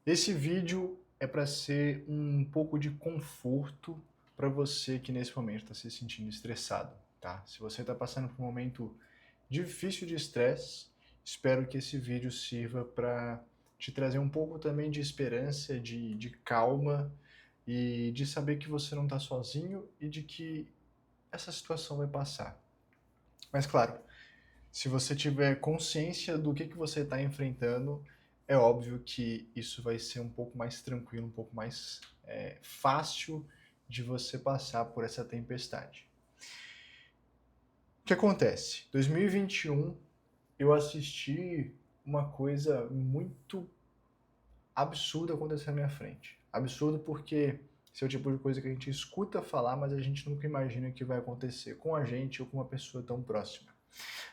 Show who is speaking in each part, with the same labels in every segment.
Speaker 1: Esse vídeo é para ser um pouco de conforto para você que nesse momento está se sentindo estressado, tá? Se você está passando por um momento difícil de estresse, espero que esse vídeo sirva para te trazer um pouco também de esperança, de calma e de saber que você não está sozinho e de que essa situação vai passar. Mas claro, se você tiver consciência do que você está enfrentando, é óbvio que isso vai ser um pouco mais tranquilo, um pouco mais fácil de você passar por essa tempestade. O que acontece? 2021 eu assisti uma coisa muito absurda acontecer na minha frente. Absurdo porque esse é o tipo de coisa que a gente escuta falar, mas a gente nunca imagina que vai acontecer com a gente ou com uma pessoa tão próxima.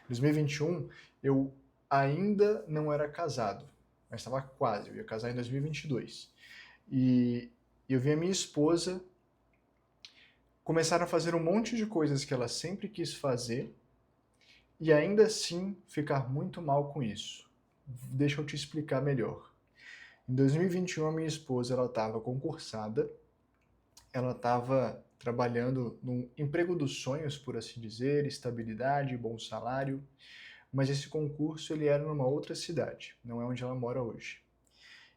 Speaker 1: Em 2021, eu ainda não era casado, mas estava quase, eu ia casar em 2022. E eu vi a minha esposa começar a fazer um monte de coisas que ela sempre quis fazer e ainda assim ficar muito mal com isso. Deixa eu te explicar melhor. Em 2021, a minha esposa estava concursada, ela estava trabalhando num emprego dos sonhos, por assim dizer, estabilidade, bom salário, mas esse concurso ele era numa outra cidade, não é onde ela mora hoje.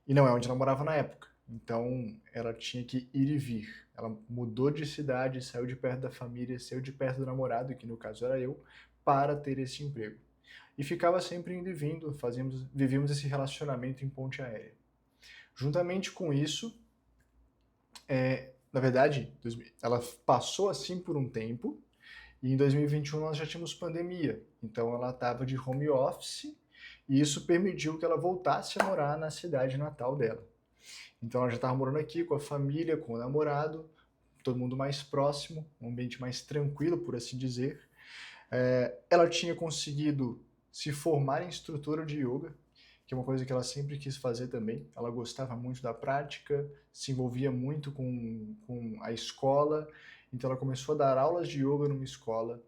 Speaker 1: E não é onde ela morava na época. Então ela tinha que ir e vir. Ela mudou de cidade, saiu de perto da família, saiu de perto do namorado, que no caso era eu, para ter esse emprego. E ficava sempre indo e vindo, vivíamos esse relacionamento em ponte aérea. Juntamente com isso, na verdade, ela passou assim por um tempo, e em 2021 nós já tínhamos pandemia, então ela estava de home office e isso permitiu que ela voltasse a morar na cidade natal dela. Então ela já estava morando aqui com a família, com o namorado, todo mundo mais próximo, um ambiente mais tranquilo, por assim dizer. Ela tinha conseguido se formar em instrutora de yoga, que é uma coisa que ela sempre quis fazer também. Ela gostava muito da prática, se envolvia muito com a escola, então ela começou a dar aulas de yoga numa escola.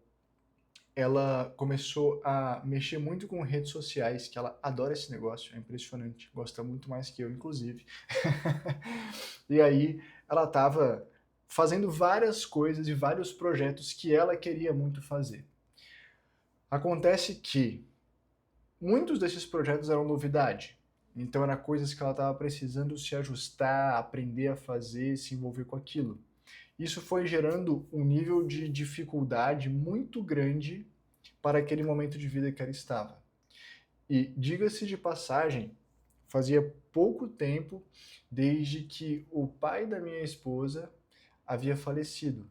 Speaker 1: Ela começou a mexer muito com redes sociais, que ela adora esse negócio, é impressionante, gosta muito mais que eu, inclusive. E aí ela estava fazendo várias coisas e vários projetos que ela queria muito fazer. Acontece que muitos desses projetos eram novidade, então eram coisas que ela estava precisando se ajustar, aprender a fazer, se envolver com aquilo. Isso foi gerando um nível de dificuldade muito grande para aquele momento de vida que ela estava. E diga-se de passagem, fazia pouco tempo desde que o pai da minha esposa havia falecido.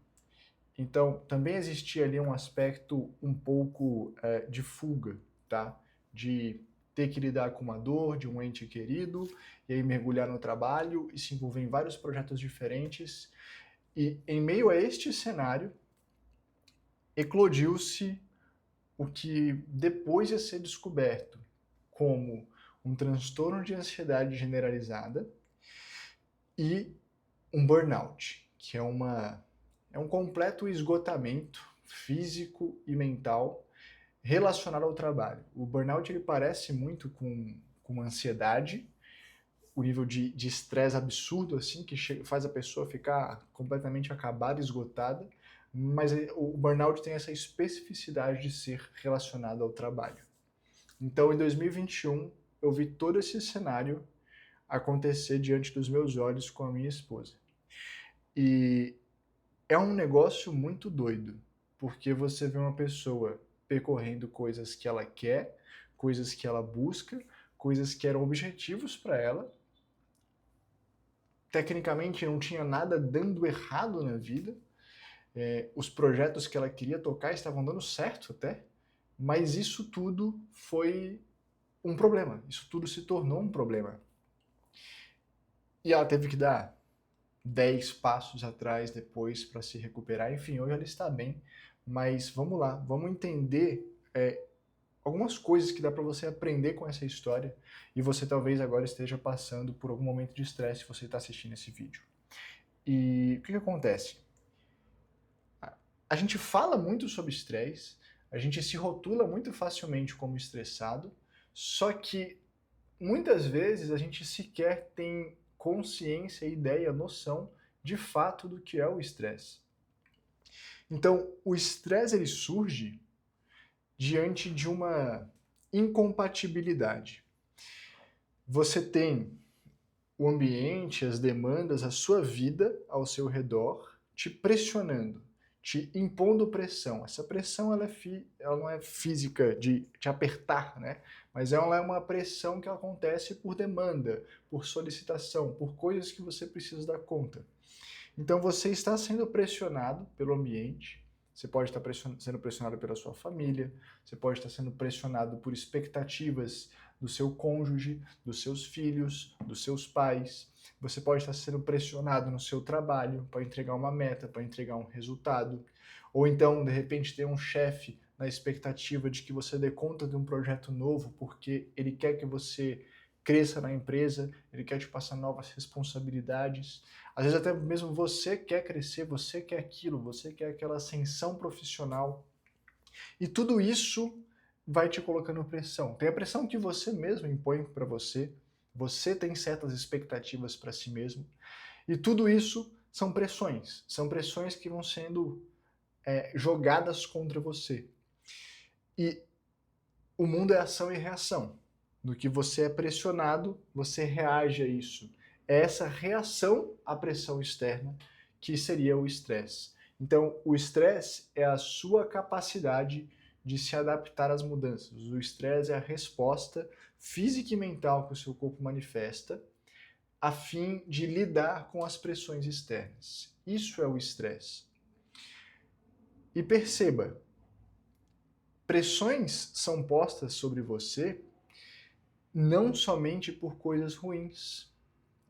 Speaker 1: Então, também existia ali um aspecto um pouco de fuga, tá? De ter que lidar com uma dor de um ente querido, e aí mergulhar no trabalho e se envolver em vários projetos diferentes. E em meio a este cenário, eclodiu-se o que depois ia ser descoberto como um transtorno de ansiedade generalizada e um burnout, que é um completo esgotamento físico e mental relacionado ao trabalho. O burnout ele parece muito com ansiedade, o nível de estresse absurdo assim que faz a pessoa ficar completamente acabada, esgotada, mas o burnout tem essa especificidade de ser relacionado ao trabalho. Então, em 2021, eu vi todo esse cenário acontecer diante dos meus olhos com a minha esposa. E é um negócio muito doido, porque você vê uma pessoa percorrendo coisas que ela quer, coisas que ela busca, coisas que eram objetivos para ela. Tecnicamente não tinha nada dando errado na vida, os projetos que ela queria tocar estavam dando certo até, mas isso tudo foi um problema, isso tudo se tornou um problema. E ela teve que dar 10 passos atrás depois para se recuperar. Enfim, hoje ela está bem, mas vamos lá, vamos entender algumas coisas que dá para você aprender com essa história e você talvez agora esteja passando por algum momento de estresse se você está assistindo esse vídeo. E o que acontece? A gente fala muito sobre estresse, a gente se rotula muito facilmente como estressado, só que muitas vezes a gente sequer tem consciência, ideia, noção de fato do que é o estresse. Então, o estresse ele surge diante de uma incompatibilidade. Você tem o ambiente, as demandas, a sua vida ao seu redor te pressionando, te impondo pressão. Essa pressão ela não é física de te apertar, né? Mas ela é uma pressão que acontece por demanda, por solicitação, por coisas que você precisa dar conta. Então você está sendo pressionado pelo ambiente, você pode estar sendo pressionado pela sua família, você pode estar sendo pressionado por expectativas do seu cônjuge, dos seus filhos, dos seus pais. Você pode estar sendo pressionado no seu trabalho para entregar uma meta, para entregar um resultado. Ou então, de repente, ter um chefe na expectativa de que você dê conta de um projeto novo porque ele quer que você cresça na empresa, ele quer te passar novas responsabilidades. Às vezes até mesmo você quer crescer, você quer aquilo, você quer aquela ascensão profissional. E tudo isso vai te colocando pressão. Tem a pressão que você mesmo impõe para você tem certas expectativas para si mesmo. E tudo isso são pressões que vão sendo jogadas contra você. E o mundo é ação e reação. No que você é pressionado, você reage a isso. É essa reação à pressão externa que seria o estresse. Então, o estresse é a sua capacidade de se adaptar às mudanças. O estresse é a resposta física e mental que o seu corpo manifesta a fim de lidar com as pressões externas. Isso é o estresse. E perceba, pressões são postas sobre você não somente por coisas ruins.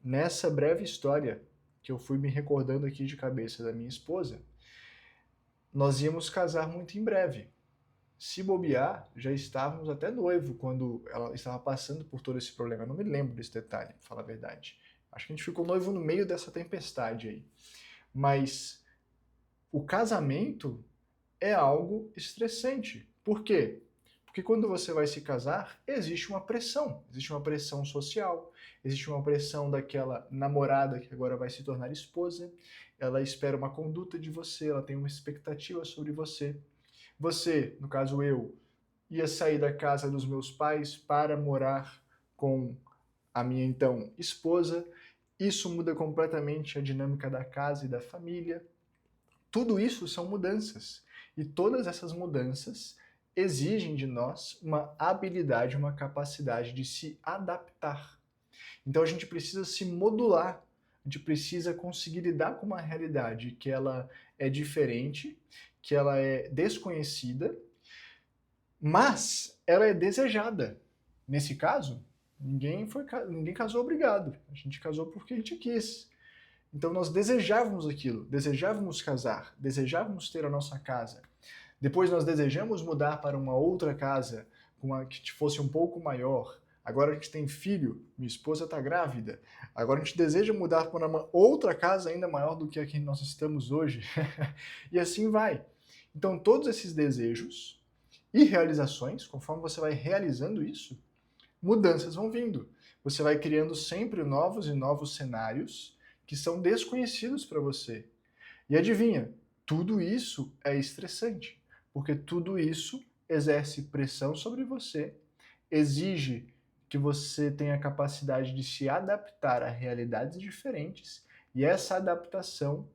Speaker 1: Nessa breve história que eu fui me recordando aqui de cabeça da minha esposa, nós íamos casar muito em breve. Se bobear, já estávamos até noivo quando ela estava passando por todo esse problema. Eu não me lembro desse detalhe, pra falar a verdade. Acho que a gente ficou noivo no meio dessa tempestade aí. Mas o casamento é algo estressante. Por quê? Porque quando você vai se casar, existe uma pressão social, existe uma pressão daquela namorada que agora vai se tornar esposa, ela espera uma conduta de você, ela tem uma expectativa sobre você. Você, no caso eu, ia sair da casa dos meus pais para morar com a minha então esposa, isso muda completamente a dinâmica da casa e da família. Tudo isso são mudanças, e todas essas mudanças exigem de nós uma habilidade, uma capacidade de se adaptar. Então a gente precisa se modular, a gente precisa conseguir lidar com uma realidade que ela é diferente, que ela é desconhecida, mas ela é desejada. Nesse caso, ninguém casou obrigado, a gente casou porque a gente quis. Então nós desejávamos aquilo, desejávamos casar, desejávamos ter a nossa casa. Depois nós desejamos mudar para uma outra casa, que fosse um pouco maior. Agora a gente tem filho, minha esposa está grávida. Agora a gente deseja mudar para uma outra casa ainda maior do que a que nós estamos hoje. E assim vai. Então todos esses desejos e realizações, conforme você vai realizando isso, mudanças vão vindo. Você vai criando sempre novos e novos cenários que são desconhecidos para você. E adivinha, tudo isso é estressante, porque tudo isso exerce pressão sobre você, exige que você tenha a capacidade de se adaptar a realidades diferentes, e essa adaptação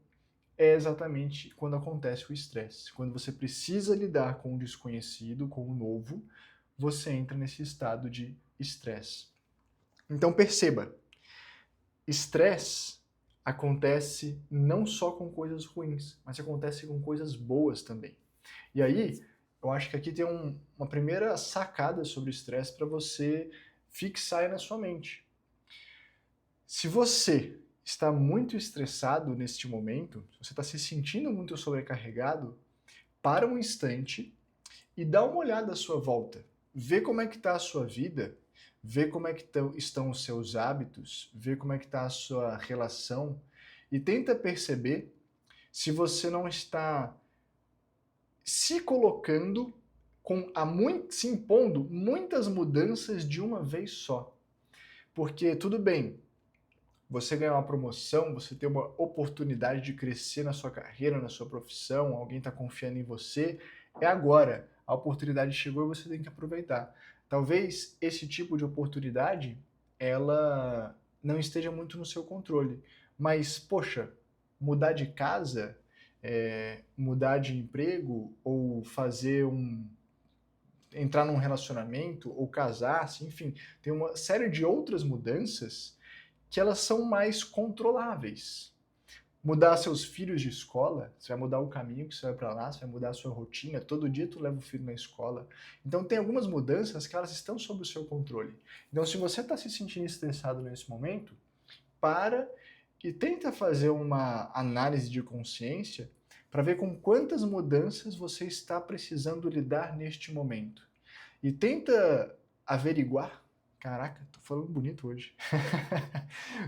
Speaker 1: é exatamente quando acontece o estresse. Quando você precisa lidar com o desconhecido, com o novo, você entra nesse estado de estresse. Então perceba, estresse acontece não só com coisas ruins, mas acontece com coisas boas também. E aí, eu acho que aqui tem uma primeira sacada sobre o estresse para você fixar aí na sua mente. Se você está muito estressado neste momento, se você está se sentindo muito sobrecarregado, para um instante e dá uma olhada à sua volta. Vê como é que está a sua vida, vê como é que estão os seus hábitos, vê como é que está a sua relação e tenta perceber se você não está se colocando se impondo muitas mudanças de uma vez só. Porque tudo bem, você ganhar uma promoção, você ter uma oportunidade de crescer na sua carreira, na sua profissão, alguém está confiando em você, é agora. A oportunidade chegou e você tem que aproveitar. Talvez esse tipo de oportunidade, ela não esteja muito no seu controle. Mas, poxa, mudar de casa, mudar de emprego, ou entrar num relacionamento, ou casar-se, enfim, tem uma série de outras mudanças que elas são mais controláveis. Mudar seus filhos de escola, você vai mudar o caminho que você vai para lá, você vai mudar a sua rotina, todo dia tu leva o filho na escola. Então tem algumas mudanças que elas estão sob o seu controle. Então se você está se sentindo estressado nesse momento, para e tenta fazer uma análise de consciência para ver com quantas mudanças você está precisando lidar neste momento. E tenta averiguar. Caraca, tô falando bonito hoje.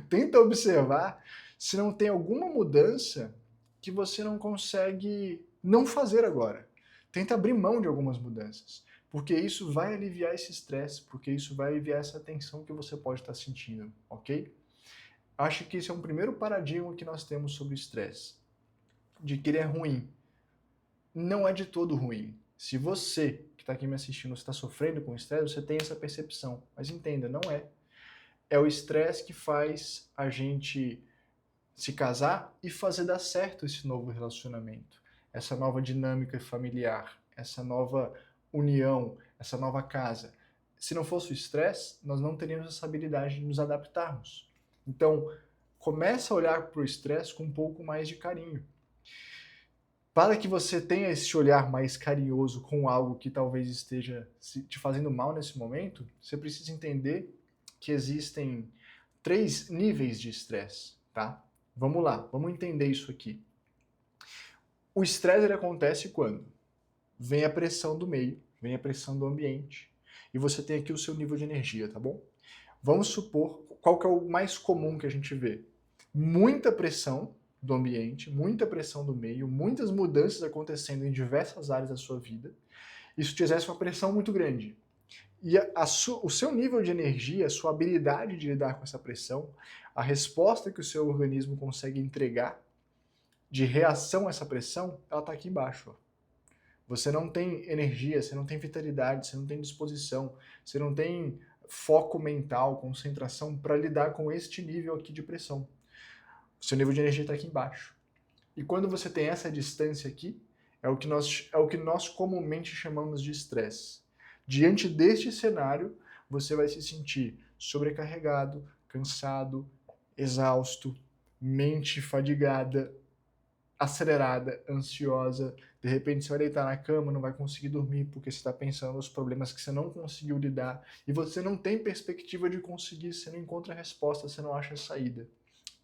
Speaker 1: Tenta observar se não tem alguma mudança que você não consegue não fazer agora. Tenta abrir mão de algumas mudanças, porque isso vai aliviar esse estresse, porque isso vai aliviar essa tensão que você pode estar sentindo, ok? Acho que esse é um primeiro paradigma que nós temos sobre o estresse, de que ele é ruim. Não é de todo ruim. Se você que está aqui me assistindo está sofrendo com estresse, você tem essa percepção. Mas entenda, não é. É o estresse que faz a gente se casar e fazer dar certo esse novo relacionamento, essa nova dinâmica familiar, essa nova união, essa nova casa. Se não fosse o estresse, nós não teríamos essa habilidade de nos adaptarmos. Então, começa a olhar para o estresse com um pouco mais de carinho. Para que você tenha esse olhar mais carinhoso com algo que talvez esteja te fazendo mal nesse momento, você precisa entender que existem 3 níveis de estresse, tá? Vamos lá, vamos entender isso aqui. O estresse ele acontece quando vem a pressão do meio, vem a pressão do ambiente, e você tem aqui o seu nível de energia, tá bom? Vamos supor, qual que é o mais comum que a gente vê? Muita pressão do ambiente, muita pressão do meio, muitas mudanças acontecendo em diversas áreas da sua vida. Isso te exerce uma pressão muito grande. E o seu nível de energia, a sua habilidade de lidar com essa pressão, a resposta que o seu organismo consegue entregar de reação a essa pressão, ela está aqui embaixo. Ó. Você não tem energia, você não tem vitalidade, você não tem disposição, você não tem foco mental, concentração para lidar com este nível aqui de pressão. O seu nível de energia está aqui embaixo. E quando você tem essa distância aqui, é o que nós comumente chamamos de estresse. Diante deste cenário, você vai se sentir sobrecarregado, cansado, exausto, mente fadigada, acelerada, ansiosa. De repente você vai deitar na cama, não vai conseguir dormir porque você está pensando nos problemas que você não conseguiu lidar e você não tem perspectiva de conseguir, você não encontra resposta, você não acha saída.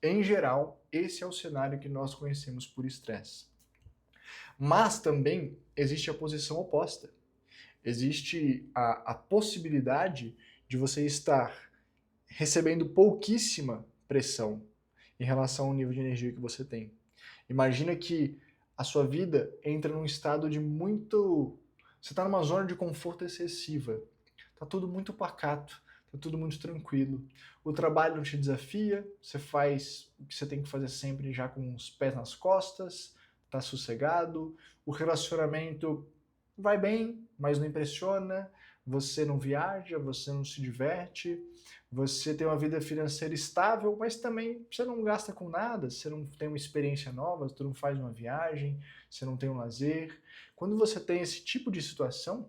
Speaker 1: Em geral, esse é o cenário que nós conhecemos por estresse. Mas também existe a posição oposta. Existe a possibilidade de você estar recebendo pouquíssima pressão em relação ao nível de energia que você tem. Imagina que a sua vida entra num estado de muito... Você está numa zona de conforto excessiva. Está tudo muito pacato. Tá tudo muito tranquilo. O trabalho não te desafia, você faz o que você tem que fazer sempre já com os pés nas costas, tá sossegado. O relacionamento vai bem, mas não impressiona. Você não viaja, você não se diverte. Você tem uma vida financeira estável, mas também você não gasta com nada, você não tem uma experiência nova, você não faz uma viagem, você não tem um lazer. Quando você tem esse tipo de situação,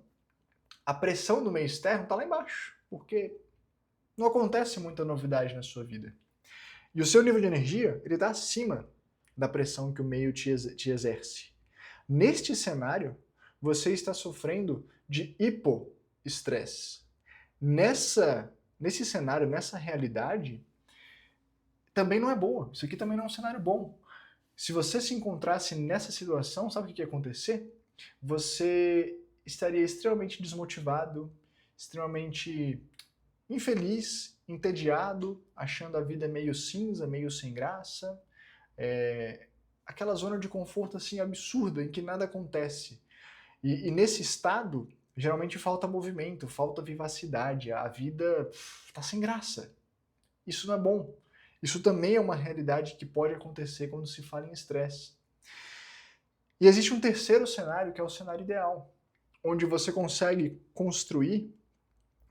Speaker 1: a pressão do meio externo está lá embaixo, porque não acontece muita novidade na sua vida. E o seu nível de energia, ele está acima da pressão que o meio te exerce. Neste cenário, você está sofrendo de hipoestresse. Nesse cenário, nessa realidade, também não é boa. Isso aqui também não é um cenário bom. Se você se encontrasse nessa situação, sabe o que ia acontecer? Você estaria extremamente desmotivado, extremamente infeliz, entediado, achando a vida meio cinza, meio sem graça, aquela zona de conforto assim absurda em que nada acontece. E nesse estado, geralmente falta movimento, falta vivacidade, a vida está sem graça. Isso não é bom. Isso também é uma realidade que pode acontecer quando se fala em estresse. E existe um terceiro cenário, que é o cenário ideal, onde você consegue construir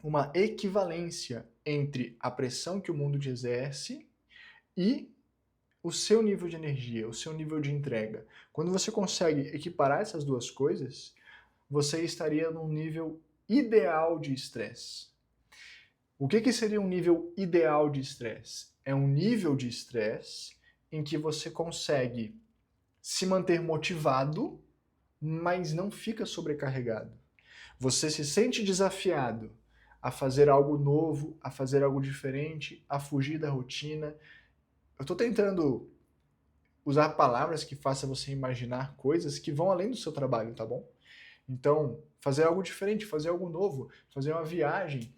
Speaker 1: uma equivalência entre a pressão que o mundo te exerce e o seu nível de energia, o seu nível de entrega. Quando você consegue equiparar essas duas coisas, você estaria num nível ideal de estresse. O que seria um nível ideal de estresse? É um nível de estresse em que você consegue se manter motivado, mas não fica sobrecarregado. Você se sente desafiado a fazer algo novo, a fazer algo diferente, a fugir da rotina. Eu estou tentando usar palavras que façam você imaginar coisas que vão além do seu trabalho, tá bom? Então, fazer algo diferente, fazer algo novo, fazer uma viagem,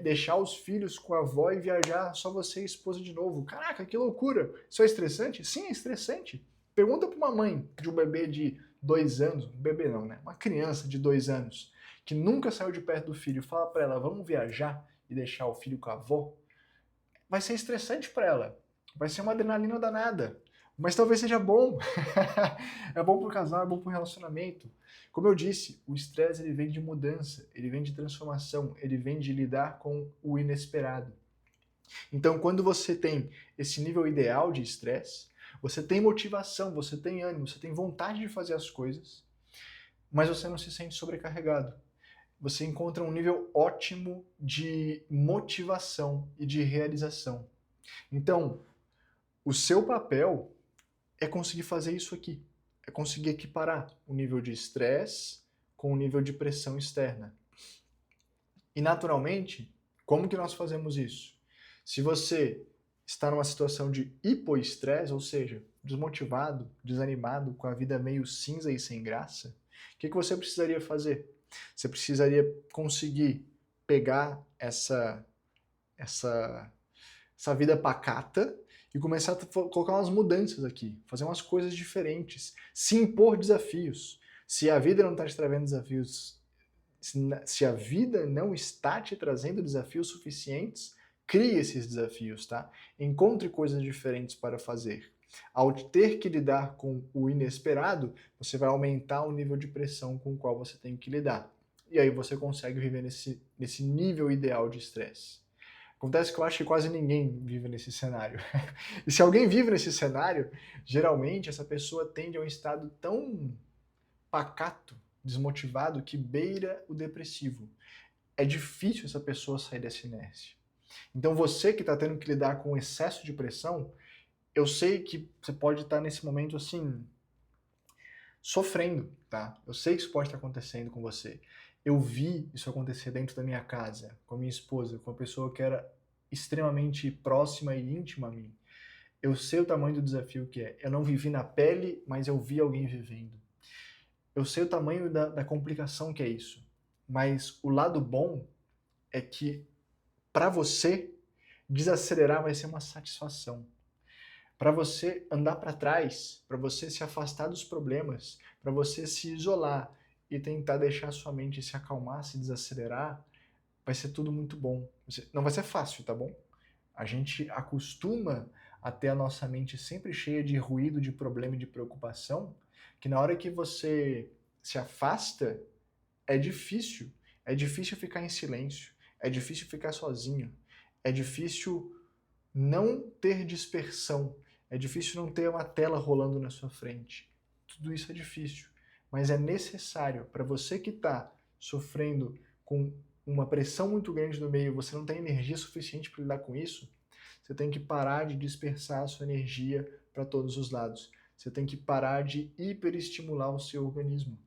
Speaker 1: deixar os filhos com a avó e viajar só você e a esposa de novo. Caraca, que loucura! Isso é estressante? Sim, é estressante. Pergunta para uma mãe de um bebê de 2 anos, um bebê não, né? Uma criança de 2 anos, que nunca saiu de perto do filho, fala para ela, vamos viajar e deixar o filho com a avó. Vai ser estressante para ela. Vai ser uma adrenalina danada. Mas talvez seja bom. É bom pro casal, é bom pro relacionamento. Como eu disse, o estresse ele vem de mudança, ele vem de transformação, ele vem de lidar com o inesperado. Então, quando você tem esse nível ideal de estresse, você tem motivação, você tem ânimo, você tem vontade de fazer as coisas, mas você não se sente sobrecarregado. Você encontra um nível ótimo de motivação e de realização. Então, o seu papel é conseguir fazer isso aqui. É conseguir equiparar o nível de estresse com o nível de pressão externa. E naturalmente, como que nós fazemos isso? Se você está numa situação de hipoestresse, ou seja, desmotivado, desanimado, com a vida meio cinza e sem graça, o que você precisaria fazer? Você precisaria conseguir pegar essa vida pacata e começar a colocar umas mudanças aqui, fazer umas coisas diferentes, se impor desafios. Se a vida não está te trazendo desafios, se a vida não está te trazendo desafios suficientes, crie esses desafios, tá? Encontre coisas diferentes para fazer. Ao ter que lidar com o inesperado, você vai aumentar o nível de pressão com o qual você tem que lidar. E aí você consegue viver nesse nível ideal de estresse. Acontece que eu acho que quase ninguém vive nesse cenário. E se alguém vive nesse cenário, geralmente essa pessoa tende a um estado tão pacato, desmotivado, que beira o depressivo. É difícil essa pessoa sair dessa inércia. Então você que está tendo que lidar com excesso de pressão, eu sei que você pode estar nesse momento assim, sofrendo, tá? Eu sei que isso pode estar acontecendo com você. Eu vi isso acontecer dentro da minha casa, com a minha esposa, com uma pessoa que era extremamente próxima e íntima a mim. Eu sei o tamanho do desafio que é. Eu não vivi na pele, mas eu vi alguém vivendo. Eu sei o tamanho da complicação que é isso. Mas o lado bom é que, para você, desacelerar vai ser uma satisfação. Para você andar para trás, para você se afastar dos problemas, para você se isolar e tentar deixar sua mente se acalmar, se desacelerar, vai ser tudo muito bom. Não vai ser fácil, tá bom? A gente acostuma a ter a nossa mente sempre cheia de ruído, de problema e de preocupação, que na hora que você se afasta, é difícil. É difícil ficar em silêncio, é difícil ficar sozinho, é difícil não ter dispersão, é difícil não ter uma tela rolando na sua frente. Tudo isso é difícil, mas é necessário para você que está sofrendo com uma pressão muito grande no meio, você não tem energia suficiente para lidar com isso, você tem que parar de dispersar a sua energia para todos os lados. Você tem que parar de hiperestimular o seu organismo.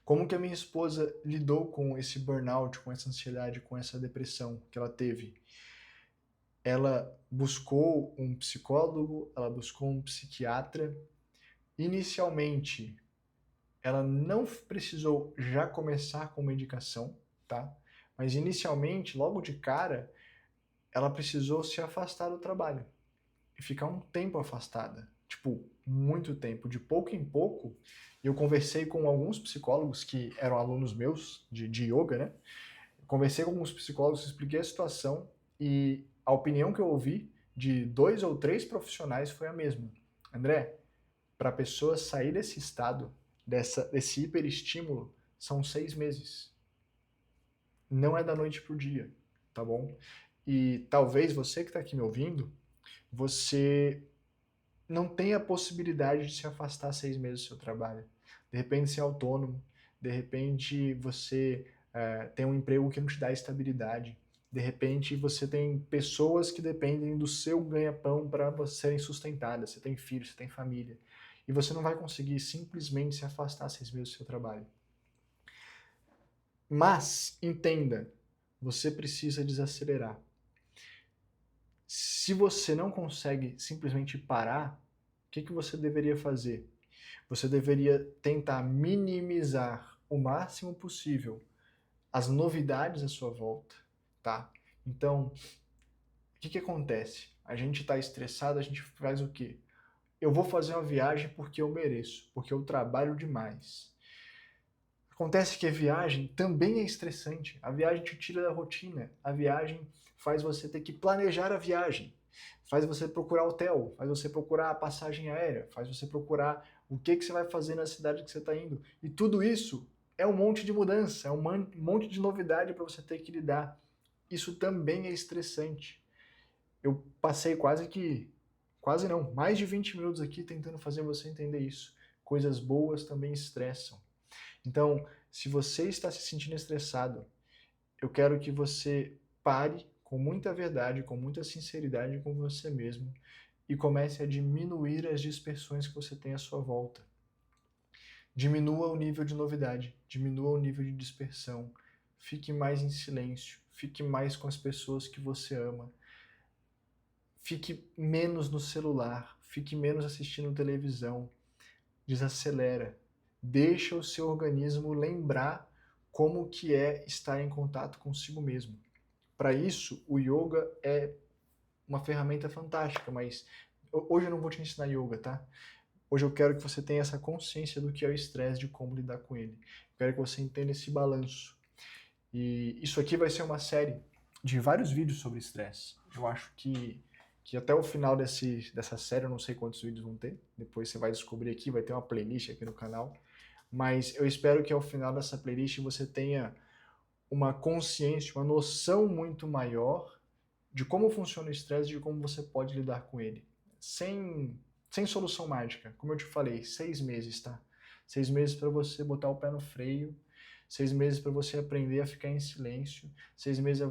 Speaker 1: Como que a minha esposa lidou com esse burnout, com essa ansiedade, com essa depressão que ela teve? Ela buscou um psicólogo, ela buscou um psiquiatra. Inicialmente, ela não precisou já começar com medicação, tá? Mas inicialmente, logo de cara, ela precisou se afastar do trabalho e ficar um tempo afastada, tipo, muito tempo, de pouco em pouco. Eu conversei com alguns psicólogos que eram alunos meus de yoga, né? Conversei com alguns psicólogos, expliquei a situação e a opinião que eu ouvi de 2 ou 3 profissionais foi a mesma. André, para a pessoa sair desse estado, desse hiperestímulo, são 6 meses. Não é da noite para o dia, tá bom? E talvez você que está aqui me ouvindo, você não tenha a possibilidade de se afastar 6 meses do seu trabalho. De repente ser autônomo, de repente você tem um emprego que não te dá estabilidade, de repente você tem pessoas que dependem do seu ganha-pão para serem sustentadas, você tem filhos, você tem família, e você não vai conseguir simplesmente se afastar 6 meses do seu trabalho. Mas, entenda, você precisa desacelerar. Se você não consegue simplesmente parar, o que você deveria fazer? Você deveria tentar minimizar o máximo possível as novidades à sua volta, tá? Então, o que acontece? A gente está estressado, a gente faz o quê? Eu vou fazer uma viagem porque eu mereço, porque eu trabalho demais. Acontece que a viagem também é estressante. A viagem te tira da rotina. A viagem faz você ter que planejar a viagem. Faz você procurar hotel, faz você procurar a passagem aérea, faz você procurar o que você vai fazer na cidade que você está indo. E tudo isso é um monte de mudança, é um monte de novidade para você ter que lidar. Isso também é estressante. Eu passei quase não, mais de 20 minutos aqui tentando fazer você entender isso. Coisas boas também estressam. Então, se você está se sentindo estressado, eu quero que você pare com muita verdade, com muita sinceridade com você mesmo e comece a diminuir as dispersões que você tem à sua volta. Diminua o nível de novidade, diminua o nível de dispersão, fique mais em silêncio, fique mais com as pessoas que você ama, fique menos no celular, fique menos assistindo televisão, desacelera, deixa o seu organismo lembrar como que é estar em contato consigo mesmo. Para isso, o yoga é uma ferramenta fantástica, mas hoje eu não vou te ensinar yoga, tá? Hoje eu quero que você tenha essa consciência do que é o estresse, de como lidar com ele. Eu quero que você entenda esse balanço. E isso aqui vai ser uma série de vários vídeos sobre estresse. Eu acho que até o final dessa série, eu não sei quantos vídeos vão ter, depois você vai descobrir aqui, vai ter uma playlist aqui no canal, mas eu espero que ao final dessa playlist você tenha uma consciência, uma noção muito maior de como funciona o estresse e de como você pode lidar com ele. Sem solução mágica. Como eu te falei, 6 meses, tá? 6 meses para você botar o pé no freio, 6 meses para você aprender a ficar em silêncio, 6 meses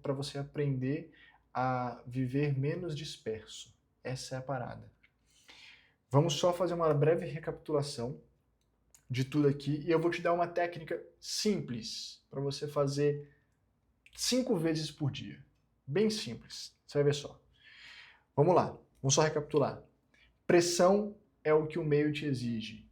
Speaker 1: para você aprender a viver menos disperso. Essa é a parada. Vamos só fazer uma breve recapitulação de tudo aqui e eu vou te dar uma técnica simples para você fazer 5 vezes por dia. Bem simples. Você vai ver só. Vamos lá. Vamos só recapitular. Pressão é o que o meio te exige.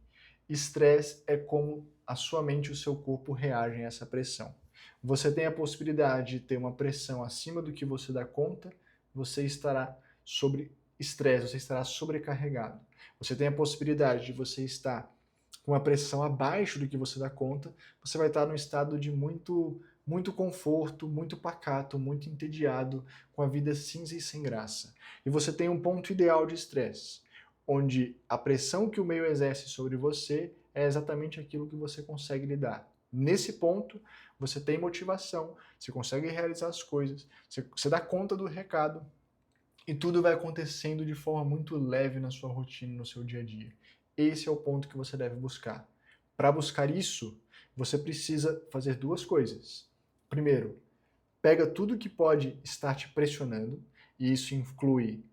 Speaker 1: Estresse é como a sua mente e o seu corpo reagem a essa pressão. Você tem a possibilidade de ter uma pressão acima do que você dá conta, você estará sob estresse, você estará sobrecarregado. Você tem a possibilidade de você estar com uma pressão abaixo do que você dá conta, você vai estar num estado de muito conforto, muito pacato, muito entediado, com a vida cinza e sem graça. E você tem um ponto ideal de estresse, onde a pressão que o meio exerce sobre você é exatamente aquilo que você consegue lidar. Nesse ponto, você tem motivação, você consegue realizar as coisas, você dá conta do recado e tudo vai acontecendo de forma muito leve na sua rotina, no seu dia a dia. Esse é o ponto que você deve buscar. Para buscar isso, você precisa fazer 2 coisas. Primeiro, pega tudo que pode estar te pressionando, e isso inclui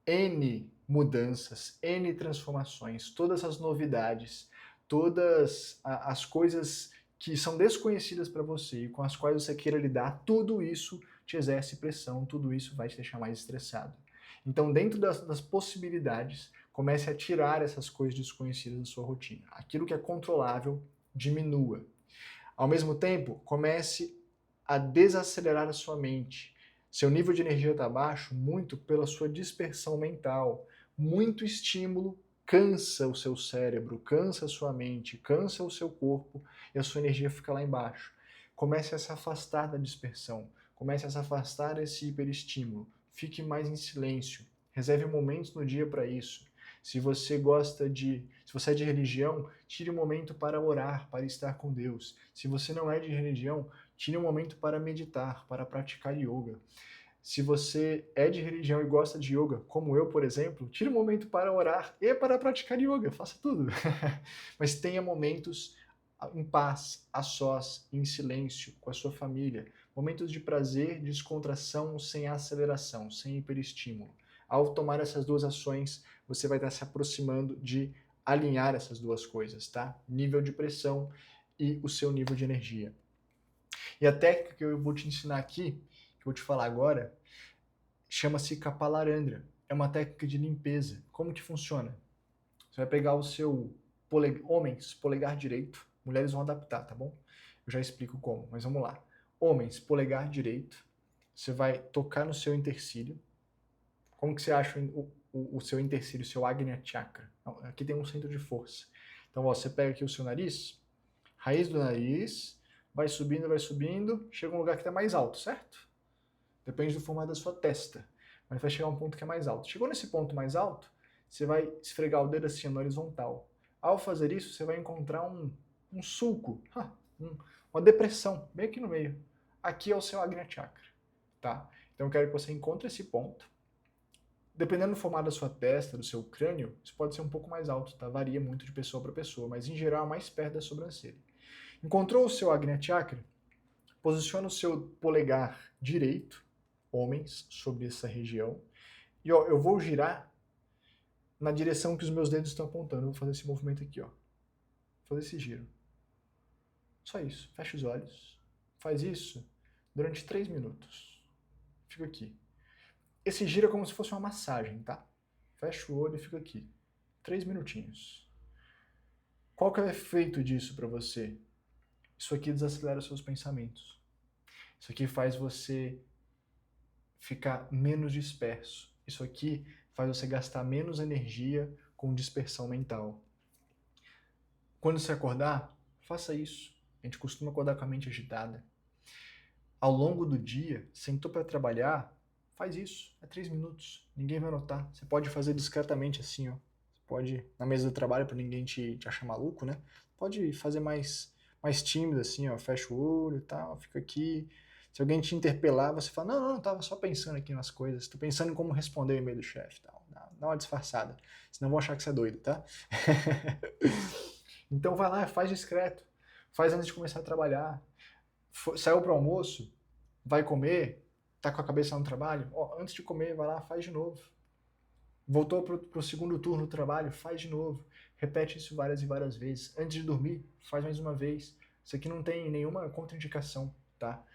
Speaker 1: N mudanças, N transformações, todas as novidades, todas as coisas que são desconhecidas para você e com as quais você queira lidar, tudo isso te exerce pressão, tudo isso vai te deixar mais estressado. Então, dentro das possibilidades, comece a tirar essas coisas desconhecidas da sua rotina. Aquilo que é controlável, diminua. Ao mesmo tempo, comece a desacelerar a sua mente. Seu nível de energia está baixo muito pela sua dispersão mental. Muito estímulo cansa o seu cérebro, cansa a sua mente, cansa o seu corpo e a sua energia fica lá embaixo. Comece a se afastar da dispersão. Comece a se afastar desse hiperestímulo. Fique mais em silêncio. Reserve momentos no dia para isso. Se você é de religião, tire um momento para orar, para estar com Deus. Se você não é de religião, tire um momento para meditar, para praticar yoga. Se você é de religião e gosta de yoga, como eu, por exemplo, tire um momento para orar e para praticar yoga, faça tudo. Mas tenha momentos em paz, a sós, em silêncio, com a sua família. Momentos de prazer, descontração, sem aceleração, sem hiperestímulo. Ao tomar essas duas ações, você vai estar se aproximando de alinhar essas duas coisas, tá? Nível de pressão e o seu nível de energia. E a técnica que eu vou te ensinar aqui, que eu vou te falar agora, chama-se Kapalarandra. É uma técnica de limpeza. Como que funciona? Você vai pegar o seu homens, polegar direito. Mulheres vão adaptar, tá bom? Eu já explico como, mas vamos lá. Homens, polegar direito. Você vai tocar no seu intercílio. Como que você acha o seu intercílio, o seu Agnya Chakra? Aqui tem um centro de força. Então, ó, você pega aqui o seu nariz, raiz do nariz, vai subindo, chega um lugar que está mais alto, certo? Depende do formato da sua testa, mas vai chegar a um ponto que é mais alto. Chegou nesse ponto mais alto, você vai esfregar o dedo assim na horizontal. Ao fazer isso, você vai encontrar um sulco, uma depressão, bem aqui no meio. Aqui é o seu Agnya Chakra, tá? Então eu quero que você encontre esse ponto. Dependendo do formato da sua testa, do seu crânio, isso pode ser um pouco mais alto, tá? Varia muito de pessoa para pessoa, mas em geral é mais perto da sobrancelha. Encontrou o seu Agnya Chakra? Posiciona o seu polegar direito, homens, sobre essa região. E ó, eu vou girar na direção que os meus dedos estão apontando. Eu vou fazer esse movimento aqui, ó. Vou fazer esse giro. Só isso. Fecha os olhos. Faz isso durante 3 minutos. Fica aqui. Esse giro é como se fosse uma massagem, tá? Fecha o olho e fica aqui. 3 minutinhos. Qual que é o efeito disso para você? Isso aqui desacelera os seus pensamentos. Isso aqui faz você ficar menos disperso. Isso aqui faz você gastar menos energia com dispersão mental. Quando você acordar, faça isso. A gente costuma acordar com a mente agitada. Ao longo do dia, sentou para trabalhar, faz isso. É 3 minutos. Ninguém vai notar. Você pode fazer discretamente assim, ó. Você pode, na mesa do trabalho, para ninguém te achar maluco, né? Pode fazer mais tímido assim, ó. Fecha o olho e tal, fica aqui. Se alguém te interpelar, você fala, não, tava só pensando aqui nas coisas, tô pensando em como responder o e-mail do chefe, tal. Dá uma disfarçada, senão vão achar que você é doido, tá? Então vai lá, faz discreto, faz antes de começar a trabalhar. Saiu pro almoço, vai comer, tá com a cabeça no trabalho, ó, antes de comer, vai lá, faz de novo. Voltou pro segundo turno do trabalho, faz de novo. Repete isso várias e várias vezes. Antes de dormir, faz mais uma vez. Isso aqui não tem nenhuma contraindicação, tá?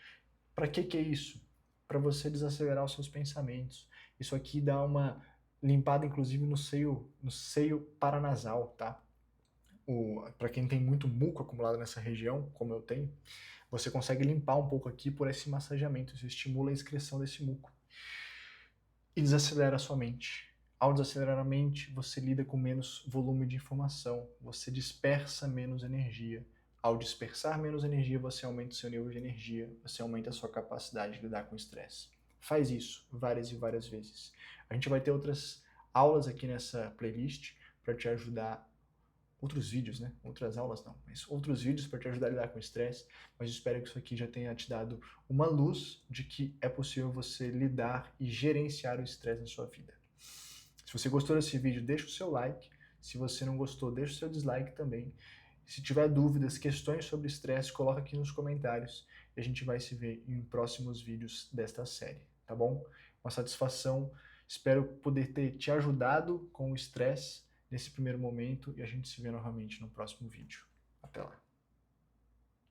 Speaker 1: Para que é isso? Para você desacelerar os seus pensamentos. Isso aqui dá uma limpada, inclusive, no seio paranasal, tá? Para quem tem muito muco acumulado nessa região, como eu tenho, você consegue limpar um pouco aqui por esse massageamento. Isso estimula a excreção desse muco. E desacelera a sua mente. Ao desacelerar a mente, você lida com menos volume de informação. Você dispersa menos energia. Ao dispersar menos energia, você aumenta o seu nível de energia, você aumenta a sua capacidade de lidar com o estresse. Faz isso várias e várias vezes. A gente vai ter outras aulas aqui nessa playlist para te ajudar, outros vídeos, né? Outras aulas não, mas outros vídeos para te ajudar a lidar com o estresse, mas eu espero que isso aqui já tenha te dado uma luz de que é possível você lidar e gerenciar o estresse na sua vida. Se você gostou desse vídeo, deixa o seu like. Se você não gostou, deixa o seu dislike também. Se tiver dúvidas, questões sobre estresse, coloca aqui nos comentários e a gente vai se ver em próximos vídeos desta série, tá bom? Uma satisfação, espero poder ter te ajudado com o estresse nesse primeiro momento e a gente se vê novamente no próximo vídeo. Até lá!